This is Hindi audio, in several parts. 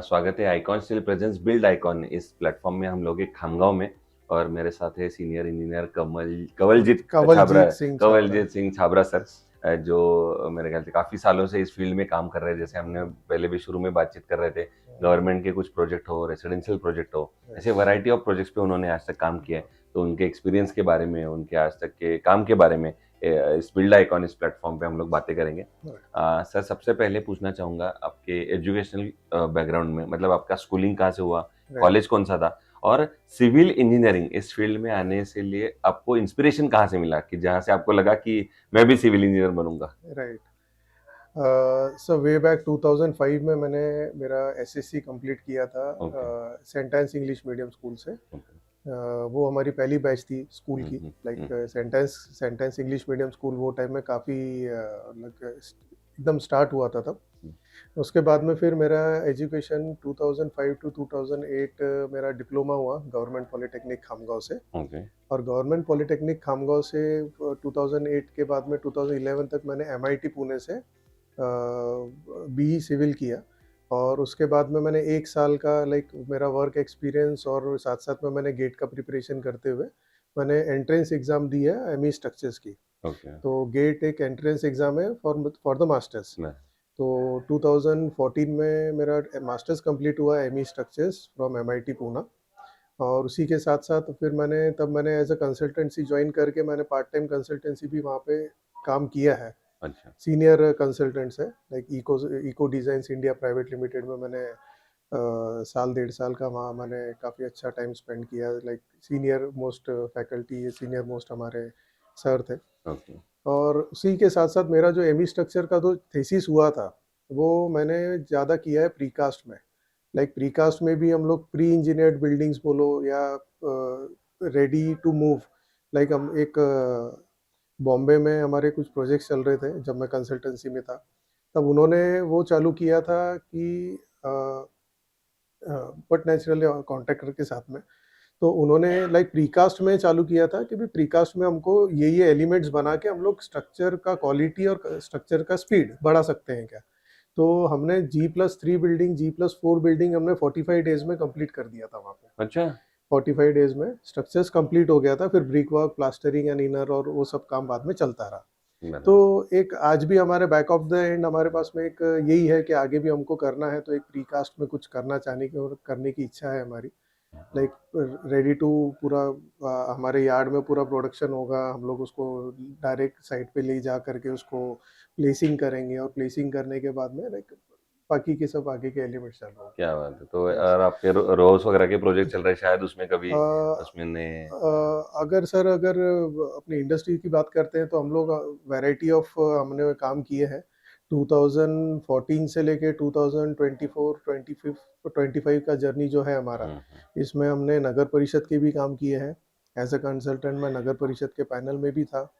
स्वागत है icon steel presence build icon इस प्लेटफॉर्म में हम लोग एक खामगांव में। और मेरे साथ है senior engineer Kawaljeet Singh Chhabra. Kawaljeet Singh Chhabra sir. जो मेरे ख्याल से काफ़ी सालों से इस फील्ड में काम कर रहे हैं। जैसे हमने पहले भी शुरू में बातचीत कर रहे थे, गवर्नमेंट के कुछ प्रोजेक्ट हो, रेसिडेंशियल प्रोजेक्ट हो, ऐसे वैरायटी ऑफ प्रोजेक्ट्स पे उन्होंने आज तक काम किया है। तो उनके एक्सपीरियंस के बारे में, उनके आज तक के काम के बारे में इस बिल्ड आइकॉन इस प्लेटफॉर्म पे हम लोग बातें करेंगे। सर, सबसे पहले पूछना चाहूँगा आपके एजुकेशनल बैकग्राउंड में, मतलब आपका स्कूलिंग कहाँ से हुआ, कॉलेज कौन सा था, और सिविल इंजीनियरिंग इस फील्ड में आने से लिए आपको इंस्पिरेशन कहाँ से मिला कि जहाँ से आपको लगा कि मैं भी सिविल इंजीनियर बनूंगा? राइट। सो वे बैक 2005 में मैंने मेरा एसएससी कंप्लीट किया था Saint Ann's English medium school से। वो हमारी पहली बैच थी स्कूल की। Like Saint Ann's English medium school वो टाइम में काफ़ी एकदम स्टार्ट हुआ था तब। उसके बाद में फिर मेरा एजुकेशन 2005 टू 2008 मेरा डिप्लोमा हुआ गवर्नमेंट पॉलिटेक्निक खामगांव से। और गवर्नमेंट पॉलिटेक्निक खामगांव से 2008 के बाद में 2011 तक मैंने एमआईटी पुणे से बीई सिविल किया। और उसके बाद में मैंने 1 साल का मेरा वर्क एक्सपीरियंस और साथ साथ में मैंने गेट का प्रिपरेशन करते हुए मैंने एंट्रेंस एग्ज़ाम दी है एमई स्ट्रक्चर्स की। तो गेट एक एंट्रेंस एग्ज़ाम है फॉर द मास्टर्स। तो 2014 में मेरा मास्टर्स कंप्लीट हुआ ME structures from MIT Poona. और उसी के साथ साथ फिर मैंने एज अ कंसल्टेंसी ज्वाइन करके मैंने पार्ट टाइम कंसल्टेंसी भी वहाँ पे काम किया है। अच्छा। सीनियर कंसल्टेंट्स है like eco designs India private limited में मैंने साल 1.5 साल का वहाँ मैंने काफ़ी अच्छा टाइम स्पेंड किया। Like senior most faculty, senior most हमारे सर थे। और उसी के साथ साथ मेरा जो एमई स्ट्रक्चर का जो थीसिस हुआ था वो मैंने ज़्यादा किया है प्रीकास्ट में। लाइक प्रीकास्ट में भी हम लोग प्री इंजीनियर्ड बिल्डिंग्स बोलो या रेडी टू मूव। लाइक हम एक बॉम्बे में हमारे कुछ प्रोजेक्ट्स चल रहे थे जब मैं कंसल्टेंसी में था, तब उन्होंने वो चालू किया था कि बट नेचुरली कॉन्ट्रैक्टर के साथ में। तो उन्होंने लाइक प्रीकास्ट में चालू किया था कि भी प्रीकास्ट में हमको ये एलिमेंट्स बना के हम लोग स्ट्रक्चर का क्वालिटी और स्ट्रक्चर का स्पीड बढ़ा सकते हैं क्या। तो हमने G+3 बिल्डिंग, G+4 बिल्डिंग हमने 45 डेज में कंप्लीट कर दिया था वहाँ पे। अच्छा। 45 डेज में स्ट्रक्चर्स कंप्लीट हो गया था। फिर brick work, plastering and inner और वो सब काम बाद में चलता रहा। तो एक आज भी हमारे बैक ऑफ द एंड हमारे पास में एक यही है कि आगे भी हमको करना है, तो एक प्रीकास्ट में कुछ करना चाहने की और करने की इच्छा है हमारी। लाइक रेडी टू पूरा हमारे यार्ड में पूरा प्रोडक्शन होगा। हम लोग उसको डायरेक्ट साइट पे ले जा करके उसको प्लेसिंग करेंगे और प्लेसिंग करने के बाद में लाइक बाकी के सब आगे के एलिमेंट्स चल रहे हैं। क्या बात है। तो और आपके रोज वगैरह के प्रोजेक्ट चल रहे हैं शायद, उसमें कभी उसमें अगर अपनी इंडस्ट्री की बात करते हैं तो हम लोग वैरायटी ऑफ हमने काम किए हैं 2014 से लेके 2024 25 का जर्नी जो है हमारा। इसमें हमने नगर परिषद के भी काम किए हैं। एज अ कंसल्टेंट मैं नगर परिषद के पैनल में भी था।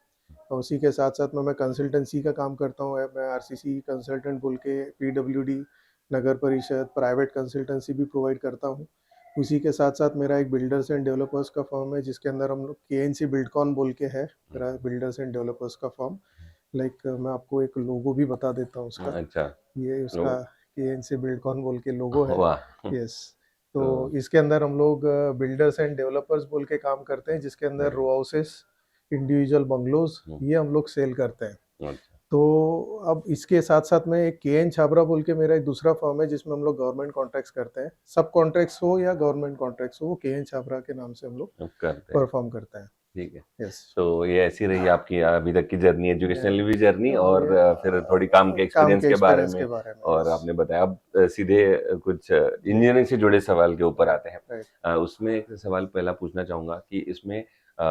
और उसी के साथ साथ मैं कंसल्टेंसी का काम करता हूँ। मैं आरसीसी कंसल्टेंट बोल के पीडब्ल्यूडी, नगर परिषद, प्राइवेट कंसल्टेंसी भी प्रोवाइड करता हूँ। उसी के साथ साथ मेरा एक बिल्डर्स एंड डेवलपर्स का फर्म है जिसके अंदर हम लोग केएनसी बिल्डकॉन बोल के है मेरा बिल्डर्स एंड डेवलपर्स का फर्म। लाइक मैं आपको एक लोगो भी बता देता हूँ उसका। अच्छा। ये उसका केएनसी बिल्डकॉन बोल के लोगो है। वाह। यस। तो इसके अंदर हम लोग बिल्डर्स एंड डेवलपर्स बोल के काम करते हैं, जिसके अंदर रो हाउसेस, इंडिविजुअल बंगलोज ये हम लोग सेल करते हैं। तो अब इसके साथ साथ में एक केएन छाबरा बोल के मेरा एक दूसरा फर्म है जिसमें हम लोग गवर्नमेंट कॉन्ट्रैक्ट्स करते हैं। सब कॉन्ट्रैक्ट्स हो या गवर्नमेंट कॉन्ट्रैक्ट्स हो, वो केएन छाबरा के नाम से हम लोग परफॉर्म करते हैं। ठीक है। यस। तो ये ऐसी रही आपकी अभी तक की जर्नी, एजुकेशनल भी जर्नी और फिर थोड़ी काम के एक्सपीरियंस के बारे में। और आपने बताया अब सीधे कुछ इंजीनियरिंग से जुड़े सवाल के ऊपर आते हैं। उसमें एक सवाल पहला पूछना चाहूंगा कि इसमें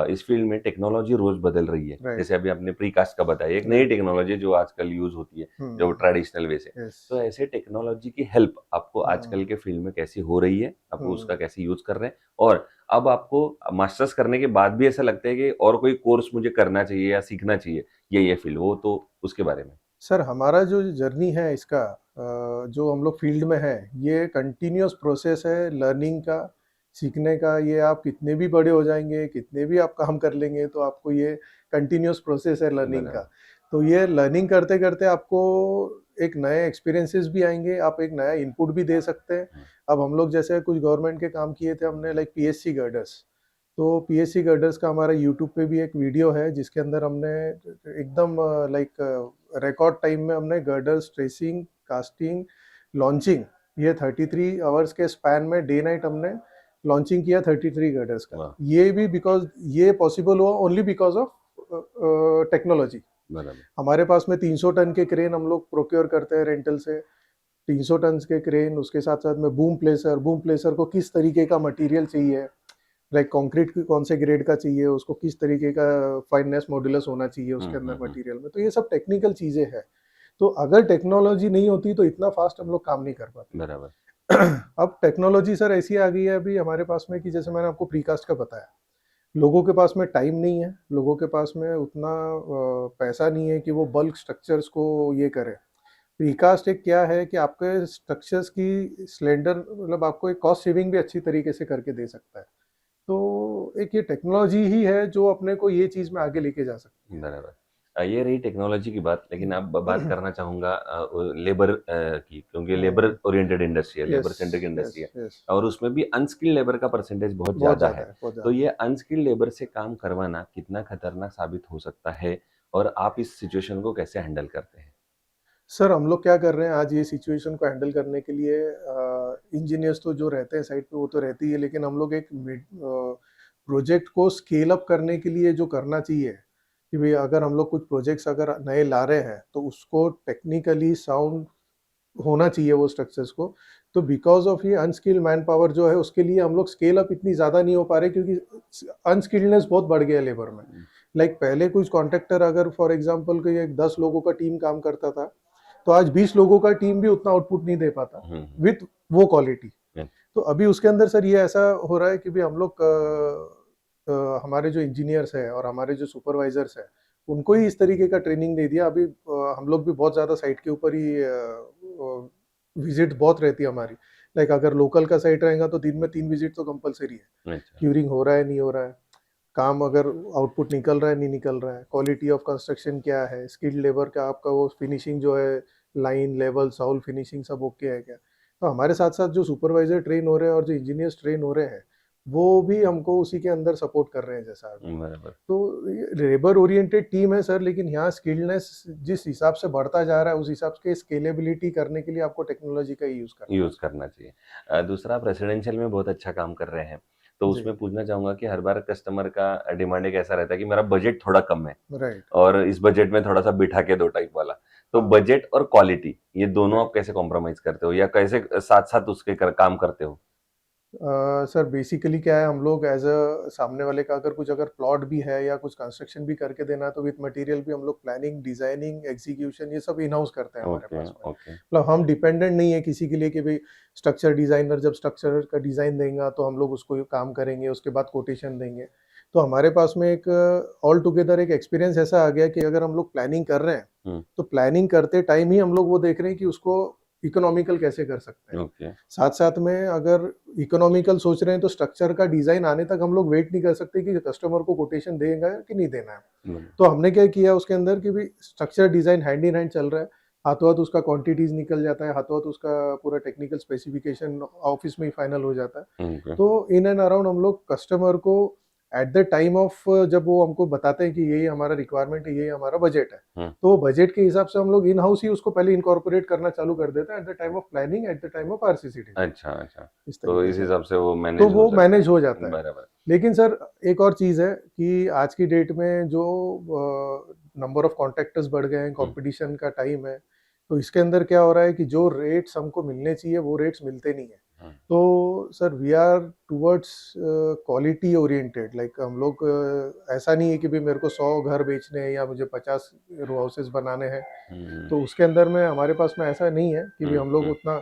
इस फील्ड में टेक्नोलॉजी रोज बदल रही है। जैसे अभी आपने प्रीकास्ट का बताया, एक नई टेक्नोलॉजी जो आजकल यूज होती है जो ट्रेडिशनल वे से। तो ऐसे टेक्नोलॉजी की हेल्प आपको आजकल के फील्ड में कैसी हो रही है, आपको उसका कैसे यूज कर रहे हैं, और अब आपको मास्टर्स करने के बाद भी ऐसा लगता है कि और कोई कोर्स मुझे करना चाहिए या सीखना चाहिए ये फील्ड हो, तो उसके बारे में? सर, हमारा जो जर्नी है इसका जो हम लोग फील्ड में है, ये कंटिन्यूस प्रोसेस है लर्निंग का, सीखने का। ये आप कितने भी बड़े हो जाएंगे, कितने भी आप काम कर लेंगे, तो आपको ये कंटिन्यूस प्रोसेस है लर्निंग का। तो ये लर्निंग करते करते आपको एक नए एक्सपीरियंसेस भी आएंगे, आप एक नया इनपुट भी दे सकते हैं। अब हम लोग जैसे कुछ गवर्नमेंट के काम किए थे हमने, लाइक पीएससी गर्डर्स, तो पीएससी गर्डर्स का हमारा यूट्यूब पे भी एक वीडियो है जिसके अंदर हमने एकदम लाइक रिकॉर्ड टाइम में हमने गर्डर्स ट्रेसिंग, कास्टिंग, लॉन्चिंग, ये 33 आवर्स के स्पैन में डे नाइट हमने लॉन्चिंग किया 33 गर्डर्स का। ये भी बिकॉज ये पॉसिबल हुआ ओनली बिकॉज ऑफ टेक्नोलॉजी। हमारे पास में 300 टन के क्रेन हम लोग प्रोक्योर करते हैं रेंटल से, 300 टन के क्रेन, उसके साथ साथ में बूम प्लेसर को किस तरीके का मटेरियल चाहिए, लाइक कंक्रीट कौन से ग्रेड का चाहिए, उसको किस तरीके का फाइननेस मॉड्यूलस होना चाहिए उसके अंदर मटेरियल में, तो ये सब टेक्निकल चीजें हैं। तो अगर टेक्नोलॉजी नहीं होती तो इतना फास्ट हम लोग काम नहीं कर पाते। बराबर। अब टेक्नोलॉजी सर ऐसी आ गई है अभी हमारे पास में कि जैसे मैंने आपको प्रीकास्ट का बताया, लोगों के पास में टाइम नहीं है, लोगों के पास में उतना पैसा नहीं है कि वो बल्क स्ट्रक्चर्स को ये करे। प्रीकास्ट एक क्या है कि आपके स्ट्रक्चर्स की स्लेंडर, मतलब आपको एक कॉस्ट सेविंग भी अच्छी तरीके से करके दे सकता है। तो एक ये टेक्नोलॉजी ही है जो अपने को ये चीज में आगे लेके जा सकती है। बराबर। ये रही टेक्नोलॉजी की बात, लेकिन अब बात करना चाहूंगा लेबर की, क्योंकि लेबर ओरिएंटेड इंडस्ट्री है, लेबर सेंट्रिक इंडस्ट्री है, और उसमें भी अनस्किल्ड लेबर का परसेंटेज बहुत ज्यादा है। तो ये अनस्किल्ड लेबर से काम करवाना कितना खतरनाक साबित हो सकता है, और आप इस सिचुएशन को कैसे हैंडल करते हैं? सर हम लोग क्या कर रहे हैं आज ये सिचुएशन को हैंडल करने के लिए, इंजीनियर्स तो जो रहते हैं साइट पे वो तो रहती है, लेकिन हम लोग एक प्रोजेक्ट को स्केल अप करने के लिए जो करना चाहिए कि भाई अगर हम लोग कुछ प्रोजेक्ट्स अगर नए ला रहे हैं तो उसको टेक्निकली साउंड होना चाहिए वो स्ट्रक्चर्स को। तो बिकॉज ऑफ ये अनस्किल्ड मैन पावर जो है उसके लिए हम लोग स्केल अप इतनी ज़्यादा नहीं हो पा रहे, क्योंकि अनस्किल्डनेस बहुत बढ़ गया है लेबर में। लाइक पहले कुछ कॉन्ट्रैक्टर अगर फॉर एग्जांपल कोई एक 10 लोगों का टीम काम करता था, तो आज 20 लोगों का टीम भी उतना आउटपुट नहीं दे पाता विथ वो क्वालिटी। तो अभी उसके अंदर सर ये ऐसा हो रहा है कि भी हम लोग हमारे जो इंजीनियर्स है और हमारे जो सुपरवाइजर्स है उनको ही इस तरीके का ट्रेनिंग दे दिया। अभी हम लोग भी बहुत ज़्यादा साइट के ऊपर ही विजिट बहुत रहती है हमारी। लाइक अगर लोकल का साइट रहेगा तो दिन में 3 विजिट तो कंपलसरी है। क्यूरिंग हो रहा है नहीं हो रहा है, काम अगर आउटपुट निकल रहा है नहीं निकल रहा है, क्वालिटी ऑफ कंस्ट्रक्शन क्या है, स्किल्ड लेबर का आपका वो फिनिशिंग जो है, लाइन लेवल साउल फिनिशिंग सब ओके है क्या। तो हमारे साथ साथ जो सुपरवाइजर ट्रेन हो रहे हैं और जो इंजीनियर्स ट्रेन हो रहे हैं वो भी हमको उसी के अंदर सपोर्ट कर रहे हैं जैसा। तो लेबर ओरिएंटेड टीम है सर, लेकिन यहाँ स्किल्डनेस जिस हिसाब से बढ़ता जा रहा है उस हिसाब से स्केलेबिलिटी करने के लिए आपको टेक्नोलॉजी का यूज करना चाहिए। दूसरा, आप रेसिडेंशियल में बहुत अच्छा काम कर रहे हैं, तो उसमें पूछना चाहूंगा कि हर बार कस्टमर का डिमांड एक ऐसा रहता है कि मेरा बजट थोड़ा कम है, राइट, और इस बजट में थोड़ा सा बिठा के दो टाइप वाला। तो बजट और क्वालिटी ये दोनों आप कैसे कॉम्प्रोमाइज करते हो, या कैसे साथ साथ उसके काम करते हो? सर बेसिकली क्या है, हम लोग एज अ सामने वाले का अगर प्लॉट भी है या कुछ कंस्ट्रक्शन भी करके देना है तो विद मटेरियल भी हम लोग प्लानिंग, डिजाइनिंग, एग्जीक्यूशन ये सब इन हाउस करते हैं हमारे पास में। मतलब हम डिपेंडेंट नहीं है किसी के लिए कि भाई स्ट्रक्चर डिजाइनर जब स्ट्रक्चर का डिजाइन देगा तो हम लोग उसको काम करेंगे, उसके बाद कोटेशन देंगे। तो हमारे पास में एक ऑल टुगेदर एक एक्सपीरियंस ऐसा आ गया कि अगर हम लोग प्लानिंग कर रहे हैं तो प्लानिंग करते टाइम ही हम लोग वो देख रहे हैं कि उसको इकोनॉमिकल कैसे कर सकते हैं। साथ साथ में अगर इकोनॉमिकल सोच रहे हैं तो स्ट्रक्चर का डिजाइन आने तक हम लोग वेट नहीं कर सकते कि कस्टमर को कोटेशन देगा कि नहीं देना है। तो हमने क्या किया उसके अंदर कि भी structure design hand in hand चल रहा है, हाथों हाथ उसका क्वांटिटीज निकल जाता है, हाथों हाथ उसका पूरा टेक्निकल स्पेसिफिकेशन ऑफिस में ही फाइनल हो जाता है। तो इन एंड अराउंड हम लोग कस्टमर को एट द टाइम ऑफ जब वो हमको बताते हैं कि यही हमारा रिक्वायरमेंट है, यही हमारा बजट है, तो बजट के हिसाब से हम लोग इन हाउस ही उसको पहले इनकॉर्पोरेट करना चालू कर देते हैं at the time of planning, at the time of RCCD. अच्छा, तो इस हिसाब से वो मैनेज हो जाता है। बराबर। लेकिन सर एक और चीज है कि आज की डेट में जो नंबर ऑफ कॉन्ट्रैक्टर्स बढ़ गए हैं, कंपटीशन का टाइम है, तो इसके अंदर क्या हो रहा है कि जो रेट्स हमको मिलने चाहिए वो रेट्स मिलते नहीं है। तो sir we are towards quality oriented. Like हम लोग ऐसा नहीं है कि भाई मेरे को 100 घर बेचने हैं या मुझे 50 रो हाउसेस बनाने हैं, तो उसके अंदर में हमारे पास में ऐसा नहीं है कि भाई हम लोग उतना,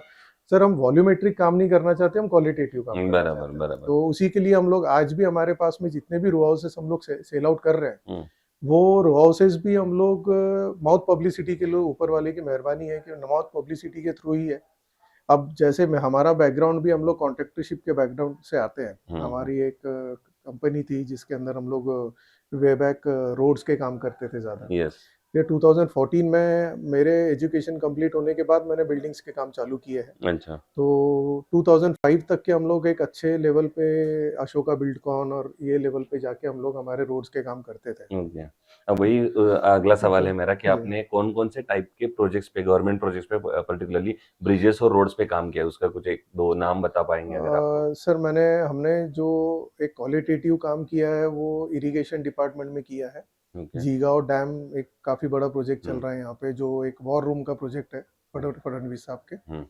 सर हम वॉल्यूमेट्रिक काम नहीं करना चाहते, हम क्वालिटेटिव काम करना चाहते हैं। तो उसी के लिए हम लोग आज भी हमारे पास में जितने भी रो हाउसेस हम लोग सेल आउट कर रहे हैं वो रो हाउसेस भी हम लोग माउथ पब्लिसिटी के लिए, ऊपर वाले की मेहरबानी है कि माउथ पब्लिसिटी के थ्रू ही है। अब जैसे हमारा बैकग्राउंड भी हम लोग कॉन्ट्रैक्टरशिप के बैकग्राउंड से आते हैं। हमारी एक कंपनी थी जिसके अंदर हम लोग वे बैक रोड्स के काम करते थे ज़्यादा। ये 2014 में मेरे एजुकेशन कंप्लीट होने के बाद मैंने बिल्डिंग्स के काम चालू किए हैं। अच्छा। तो 2005 तक के हम लोग एक अच्छे लेवल पे अशोका बिल्डकॉन और ये लेवल पे जाके हम लोग हमारे रोड्स के काम करते थे। ओके। अब वही अगला सवाल है मेरा कि जी। आपने कौन-कौन से टाइप के प्रोजेक्ट्स पे, गवर्नमेंट प्रोजेक्ट्स पे पर्टिकुलरली ब्रिजेस और रोड्स पे काम किया है? उसका कुछ 1-2 नाम बता पाएँगे अगर आप तो? सर हमने जो एक क्वालिटेटिव काम किया है वो इरिगेशन डिपार्टमेंट में किया है। ओके। जीगांव डैम एक काफ़ी बड़ा प्रोजेक्ट चल हुँ, रहा है यहाँ पे, जो एक वॉर रूम का प्रोजेक्ट है फडणवीस साहब के। हुँ,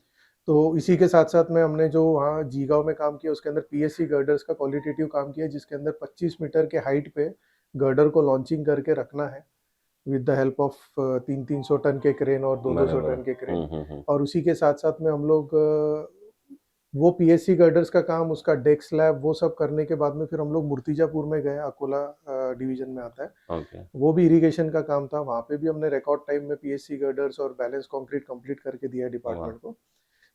तो इसी के साथ-साथ में हमने जो वहाँ जीगांव में काम किया उसके अंदर पीएससी गर्डर्स का क्वालिटेटिव काम किया, जिसके अंदर 25 मीटर के हाइट पे गर्डर को लॉन्चिंग करके रखना है with the help of 300-300 ton के क्रेन और 200-200 बराबर। टन के क्रेन। हुँ, हुँ, हुँ। और उसी के साथ-साथ में हम लोग वो पीएससी गर्डर्स का काम, उसका डेक स्लैब वो सब करने के बाद में फिर हम लोग मूर्तिजापुर में गए, अकोला डिवीजन में आता है। ओके। वो भी इरिगेशन का काम था, वहाँ पे भी हमने रिकॉर्ड टाइम में पीएससी गर्डर्स और बैलेंस कंक्रीट कंप्लीट करके दिया वाह! डिपार्टमेंट को।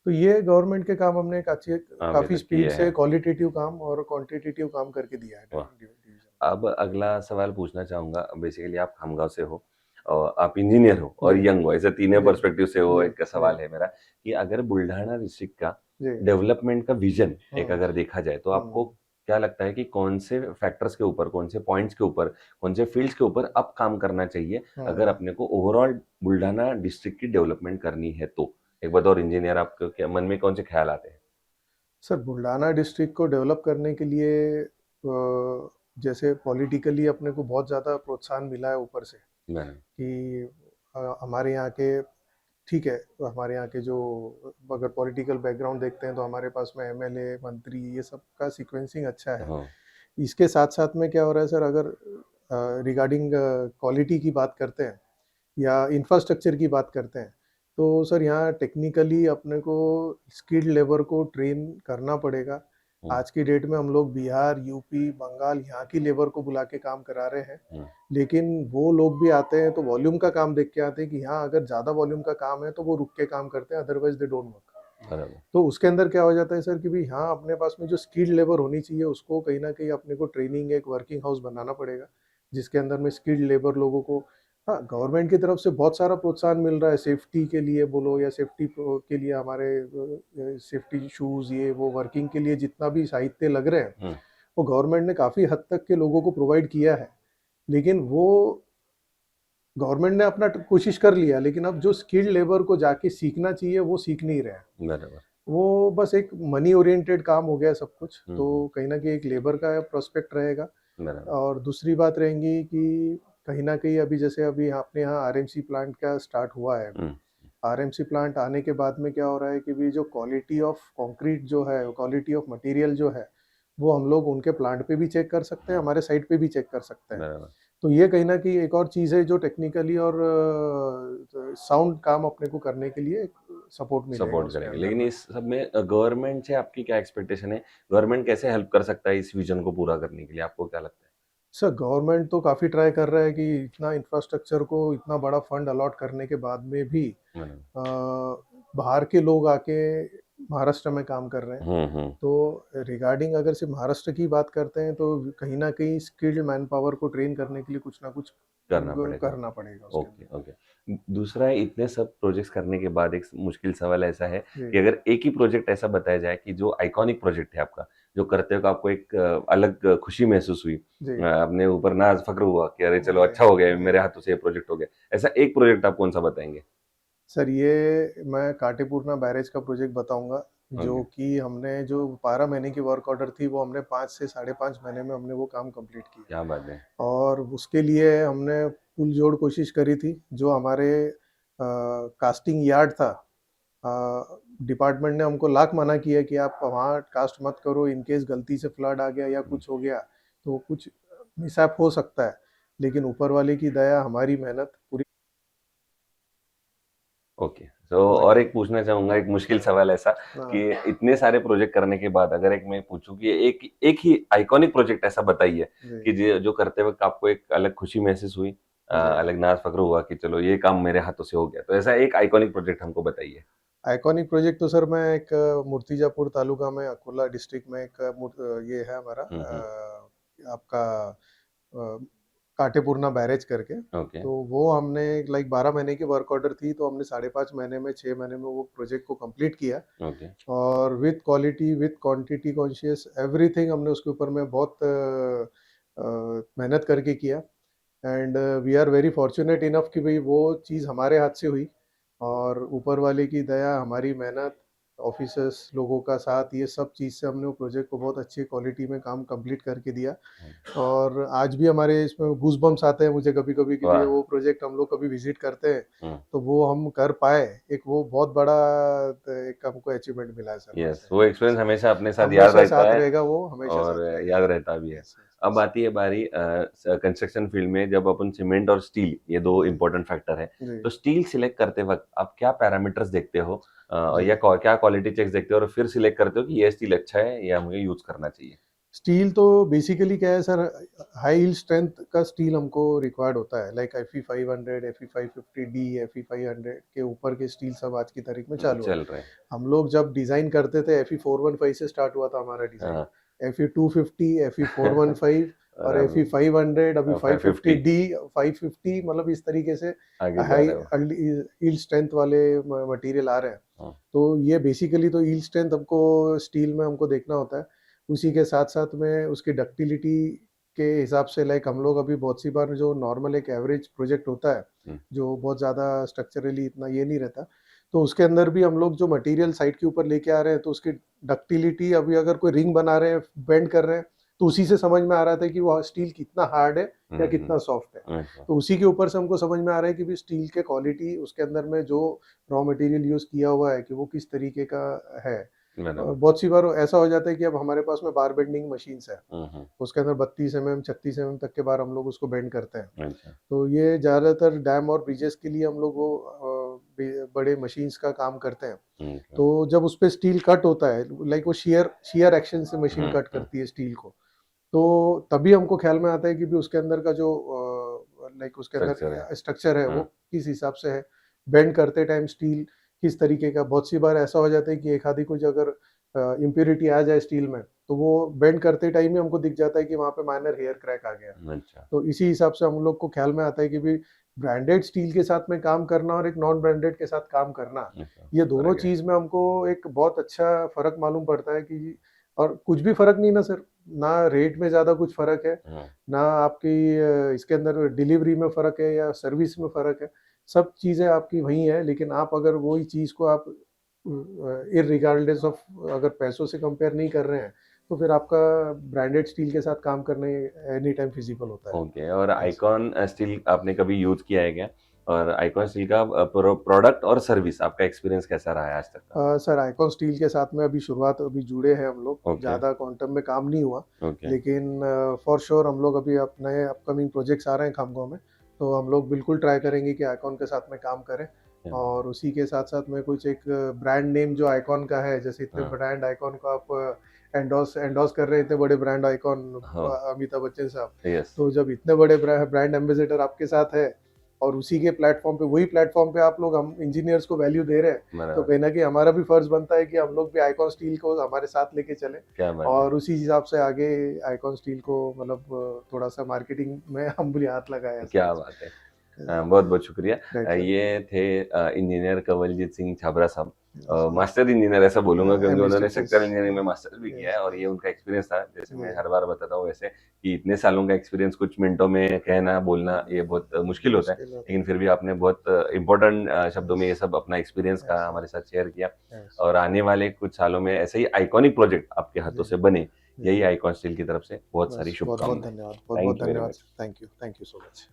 तो ये गवर्नमेंट के काम हमने एक अच्छी अभी काफ़ी तक स्पीड किए से हैं। क्वालिटेटिव काम और क्वांटिटेटिव काम करके दिया है वाह! डिवीजन। अब अगला सवाल पूछना चाहूँगा, बेसिकली आप खामगाँव से हो और आप इंजीनियर हो और जी, यंग हो, ऐसे तीनों जी, पर्सपेक्टिव से हो। जी, एक जी, सवाल है मेरा कि अगर बुल्ढाना डिस्ट्रिक्ट का जी। डेवलपमेंट का विज़न एक हुँ, अगर देखा जाए, तो आपको हुँ, क्या लगता है कि कौन से फैक्टर्स के ऊपर, कौन से पॉइंट्स के ऊपर, कौन से फील्ड्स के ऊपर अब काम करना चाहिए, अगर हुँ। अपने को ओवरऑल बुल्ढाना डिस्ट्रिक्ट की डेवलपमेंट करनी है तो? एक बतौर इंजीनियर आपके क्या मन में कौन से ख़्याल आते हैं? सर बुल्ढाना डिस्ट्रिक्ट को डेवलप करने के लिए जैसे पॉलिटिकली अपने को बहुत ज़्यादा प्रोत्साहन मिला है ऊपर से बराबर। कि हमारे यहाँ के ठीक है, तो हमारे यहाँ के जो अगर पॉलिटिकल बैकग्राउंड देखते हैं तो हमारे पास में एमएलए, मंत्री ये सब का सीक्वेंसिंग अच्छा है। हाँ। इसके साथ-साथ में क्या हो रहा है सर, अगर रिगार्डिंग क्वालिटी की बात करते हैं या इंफ्रास्ट्रक्चर की बात करते हैं, तो सर यहाँ टेक्निकली अपने को स्किल्ड लेबर को ट्रेन करना पड़ेगा। हुँ, आज की डेट में हम लोग बिहार, यूपी, बंगाल यहाँ की लेबर को बुला के काम करा रहे हैं। हुँ, लेकिन वो लोग भी आते हैं तो वॉल्यूम का काम देख के आते हैं कि यहाँ अगर ज़्यादा वॉल्यूम का काम है तो वो रुक के काम करते हैं, अदरवाइज़ दे डोंट वर्क। बराबर। तो उसके अंदर क्या हो जाता है सर कि भई यहाँ अपने पास में जो स्किल्ड लेबर होनी चाहिए उसको कहीं न कहीं अपने को ट्रेनिंग एक वर्किंग हाउस बनाना पड़ेगा, जिसके अंदर में स्किल्ड लेबर लोगों को हाँ, गवर्नमेंट की तरफ से बहुत सारा प्रोत्साहन मिल रहा है, सेफ्टी के लिए बोलो या सेफ्टी के लिए हमारे सेफ्टी शूज़ ये वो वर्किंग के लिए जितना भी साहित्य लग रहे हैं, हुँ, वो गवर्नमेंट ने काफ़ी हद तक के लोगों को प्रोवाइड किया है। लेकिन वो गवर्नमेंट ने अपना कोशिश कर लिया, लेकिन अब जो स्किल्ड लेबर को जाके सीखना चाहिए वो सीख नहीं रहे हैं। बराबर। वो बस एक मनी ओरिएंटेड काम हो गया है सब कुछ, हुँ, हुँ, तो कहीं न कहीं एक लेबर का प्रोस्पेक्ट रहेगा। बराबर। और दूसरी बात रहेंगी कि कहीं न कहीं अभी जैसे अभी अपने यहाँ आरएमसी प्लांट का स्टार्ट हुआ है अभी। हुँ, आरएमसी प्लांट आने के बाद में क्या हो रहा है कि भी जो क्वालिटी ऑफ कंक्रीट जो है, क्वालिटी ऑफ मटेरियल जो है, वो हम लोग उनके प्लांट पे भी चेक कर सकते हैं, हमारे साइट पे भी चेक कर सकते हैं। बराबर। तो ये कहीं न कहीं एक और चीज़ है जो टेक्निकली और साउंड काम अपने को करने के लिए सपोर्ट मिलेगा सपोर्ट उसके करेंगे। अंदर लेकिन में। इस सब में गवर्नमेंट से आपकी क्या एक्सपेक्टेशन है? गवर्नमेंट कैसे हेल्प कर सकता है इस विज़न को पूरा करने के लिए, आपको क्या लगता है? सर गवर्नमेंट तो काफ़ी ट्राई कर रहा है कि इतना इंफ्रास्ट्रक्चर को इतना बड़ा फंड अलॉट करने के बाद में भी बराबर। बाहर के लोग आके महाराष्ट्र में काम कर रहे हैं। हुँ, हुँ, तो रिगार्डिंग अगर सिर्फ महाराष्ट्र की बात करते हैं तो कहीं न कहीं स्किल्ड मैन पावर को ट्रेन करने के लिए कुछ ना कुछ करना पड़ेगा। करना पड़ेगा उसके ओके, अंदर। ओके। दूसरा है, इतने सब प्रोजेक्ट्स करने के बाद एक मुश्किल सवाल ऐसा है जी, कि अगर एक ही प्रोजेक्ट ऐसा बताया जाए कि जो आइकॉनिक प्रोजेक्ट है आपका, जो करते हुए आपको एक अलग खुशी महसूस हुई, जी, अपने ऊपर नाज़ फ़ख्र हुआ कि अरे चलो जी, अच्छा हो गया, जी। मेरे हाथों से ये प्रोजेक्ट हो गया। ऐसा एक प्रोजेक्ट आप कौन-सा बताएँगे? सर ये मैं काटेपुरना बैरेज का प्रोजेक्ट बताऊँगा, जो ओके, कि हमने जो 12 महीने की वर्क ऑर्डर थी वो हमने 5 से साढ़े 5 महीने में हमने वो काम कंप्लीट किया। क्या बात है! और उसके लिए हमने पुरजोर कोशिश करी थी, जो हमारे कास्टिंग यार्ड था, डिपार्टमेंट ने हमको लाख मना किया कि आप वहाँ कास्ट मत करो, इन केस गलती से फ्लड आ गया या हुँ, कुछ हो गया, तो कुछ मिसहैप हो सकता है। लेकिन ऊपर वाले की दया, हमारी मेहनत पूरी ओके। तो लग और गई। एक पूछना चाहूँगा, एक मुश्किल सवाल ऐसा कि हाँ, इतने सारे प्रोजेक्ट करने के बाद अगर एक मैं पूछूँ कि एक एक ही आइकॉनिक प्रोजेक्ट ऐसा बताइए जी, कि जो करते वक़्त आपको एक अलग खुशी महसूस हुई, जी। अलग नाज़-फ़ख्र हुआ कि चलो ये काम मेरे हाथों से हो गया। तो ऐसा एक आइकॉनिक प्रोजेक्ट हमको बताइए। आइकॉनिक प्रोजेक्ट तो सर मैं एक मूर्तिजापुर तालुका में अकोला डिस्ट्रिक्ट में एक ये है हमारा हुँ, हुँ। आपका अ, काटेपुरना बैरेज करके। ओके तो वो हमने लाइक 12 महीने की वर्क ऑर्डर थी, तो हमने 5.5 महीने में 6 महीने में वो प्रोजेक्ट को कंप्लीट किया। ओके और with quality, with quantity conscious, everything हमने उसके ऊपर में बहुत मेहनत करके किया। And we are very fortunate enough कि भाई वो चीज़ हमारे हाथ से हुई, और ऊपर वाले की दया, हमारी मेहनत, ऑफिसर्स लोगों का साथ, ये सब चीज़ से हमने वो प्रोजेक्ट को बहुत अच्छी क्वालिटी में काम कंप्लीट करके दिया। और आज भी हमारे इसमें गूज बम्स आते हैं मुझे कभी-कभी कि भई वाह वो प्रोजेक्ट हम लोग कभी विज़िट करते हैं, हम्म तो वो हम कर पाए, एक वो बहुत बड़ा एक हमको अचीवमेंट मिला है सर वहाँ यस से। वो एक्सपीरियंस हमेशा अपने साथ याद हमेशा रहता साथ है रहेगा वो, हमेशा और साथ रहेगा। याद रहता भी है। यस, यस, अब यस। आती है बारी कंस्ट्रक्शन फील्ड में, जब अपन सीमेंट और स्टील ये दो इम्पोर्टेंट फैक्टर है, जी, तो स्टील सिलेक्ट करते वक्त आप क्या पैरामीटर्स देखते हो जी। या क्या क्वालिटी चेक्स देखते हो और फिर सिलेक्ट करते हो कि ये स्टील अच्छा है या मुझे यूज करना चाहिए? स्टील तो बेसिकली क्या है सर, हाई हिल स्ट्रेंथ का स्टील हमको रिक्वायर्ड होता है, like FE 500, FE 550D, FE 500 के ऊपर के स्टील सब आज की तारीख में चालू है। चल रहे हैं। हम लोग जब डिज़ाइन करते थे, FE 415 से स्टार्ट हुआ था हमारा डिज़ाइन। हाँ, FE 250, FE 415 और और अब FE 500, अभी 550 550D, 550, मतलब इस तरीके से आगे जा हाई रहे हो। हील स्ट्रेंथ वाले मटेरियल आ रहे हैं। हाँ, तो ये बेसिकली तो हील स्ट्रेंथ हमको स्टील में हमको देखना होता है। उसी के साथ-साथ में उसकी डक्टिलिटी के हिसाब से, लाइक हम लोग अभी बहुत सी बार जो नॉर्मल एक एवरेज प्रोजेक्ट होता है, हम्म, जो बहुत ज़्यादा स्ट्रक्चरली इतना ये नहीं रहता, तो उसके अंदर भी हम लोग जो मटेरियल साइट के ऊपर लेके आ रहे हैं, तो उसकी डक्टिलिटी, अभी अगर कोई रिंग बना रहे हैं, बेंड कर रहे हैं, तो उसी से समझ में आ रहा था कि वो स्टील कितना हार्ड है या कितना सॉफ्ट है। अच्छा, तो उसी के ऊपर से हमको समझ में आ रहा है कि भी स्टील के क्वालिटी, उसके अंदर में जो रॉ मटेरियल यूज़ किया हुआ है, कि वो किस तरीके का है। और बराबर। बहुत सी बार ऐसा हो जाता है कि अब हमारे पास में बार बेंडिंग मशीन्स है, हम्म, उसके अंदर 32 mm 36 mm तक के बार हम लोग उसको बेंड करते हैं। अच्छा, तो ये ज़्यादातर डैम और ब्रिजेस के लिए हम लोग वो बड़े मशीन्स का काम करते हैं। हम्म, तो जब उस पे स्टील कट होता है, लाइक वो शियर शियर एक्शन से मशीन कट हम्म, करती है स्टील को, तो तभी हमको ख्याल में आता है कि भी उसके अंदर का जो लाइक उसके स्ट्रक्चर है। अंदर स्ट्रक्चर है, वो हाँ, किस हिसाब से है, बेंड करते टाइम स्टील किस तरीके का। बहुत सी बार ऐसा हो जाता है कि एक आधी कुछ अगर इम्प्योरिटी आ जाए स्टील में, तो वो बेंड करते टाइम ही हमको दिख जाता है कि वहाँ पे माइनर हेयर क्रैक आ गया। अच्छा, तो इसी हिसाब से हम लोग को ख्याल में आता है कि भी ब्रांडेड स्टील के साथ में काम करना और एक नॉन ब्रांडेड के साथ काम करना, अच्छा, ये दोनों फर्क है। चीज़ में हमको एक बहुत अच्छा फ़र्क मालूम पड़ता है कि, और कुछ भी फ़र्क नहीं ना सर, ना रेट में ज़्यादा कुछ फ़र्क है, हाँ, ना आपकी इसके अंदर डिलीवरी में फ़र्क है या सर्विस में फ़र्क है। सब चीज़ें आपकी वही है, लेकिन आप अगर वही चीज़ को आप इर्रिगार्डियस ऑफ, अगर पैसों से कंपेयर नहीं कर रहे हैं, तो फिर आपका ब्रांडेड स्टील के साथ काम करने एनी टाइम फिज़िबल होता है। ओके। और यस। आइकॉन स्टील आपने कभी यूज किया है क्या? और आइकॉन स्टील का प्रोडक्ट और सर्विस आपका एक्सपीरियंस कैसा रहा है आज तक का? सर आइकॉन स्टील के साथ में अभी शुरुआत, अभी जुड़े हैं हम लोग, ओके, ज़्यादा क्वांटम में काम नहीं हुआ, ओके, लेकिन फॉर श्योर हम लोग अभी नए अपकमिंग प्रोजेक्ट्स आ रहे हैं खामगांव में, तो हम लोग बिल्कुल ट्राई करेंगे कि आइकॉन के साथ में काम करें। क्या बात और उसी के साथ साथ में कुछ एक ब्रांड नेम जो आइकॉन का है, जैसे है। इतने हाँ, ब्रांड आइकॉन को आप एंडोस एंडोस कर रहे हैं, इतने बड़े ब्रांड आइकॉन हाँ, अमिताभ बच्चन साहब, यस, तो जब इतने बड़े ब्रांड एम्बेसडर आपके साथ है, और उसी के प्लेटफॉर्म पे, वही प्लेटफॉर्म पे आप लोग हम इंजीनियर्स को वैल्यू दे रहे हैं, तो बराबर, कहीं न कहीं हमारा भी फर्ज बनता है कि हम लोग भी आइकॉन स्टील को हमारे साथ लेके चलें, क्या बात है, और उसी हिसाब से आगे आइकॉन स्टील को मतलब थोड़ा-सा मार्केटिंग में हम भी हाथ लगाएँ, ऐसा क्या कुछ। बात है। बहुत-बहुत शुक्रिया। Right sir. ये थे इंजीनियर कंवलजीत सिंह छाबरा साहब। Yes, yes. मास्टर इंजीनियर ऐसा बोलूँगा क्योंकि उन्होंने एमएसडब्ल्यूज। स्ट्रक्चरल इंजीनियरिंग में मास्टर्स भी किया यस, है और ये यस। उनका एक्सपीरियंस था। जैसे मैं जी, हर बार बताता हूँ वैसे कि इतने सालों का एक्सपीरियंस कुछ मिनटों में कहना, बोलना ये बहुत मुश्किल होता है। मुश्किल होता लेकिन फिर भी आपने बहुत इम्पोर्टेंट शब्दों में ये सब अपना एक्सपीरियंस है। का यस, हमारे साथ शेयर किया यस। और आने वाले कुछ सालों में ऐसे ही आइकॉनिक प्रोजेक्ट आपके हाथों जी, से बने, जी। यही आइकॉन स्टील की तरफ से बहुत सारी बस बहुत-बहुत शुभकामनाएँ। धन्यवाद, बहुत-बहुत थैंक यू वेरी धन्यवाद। Much. Thank you so much.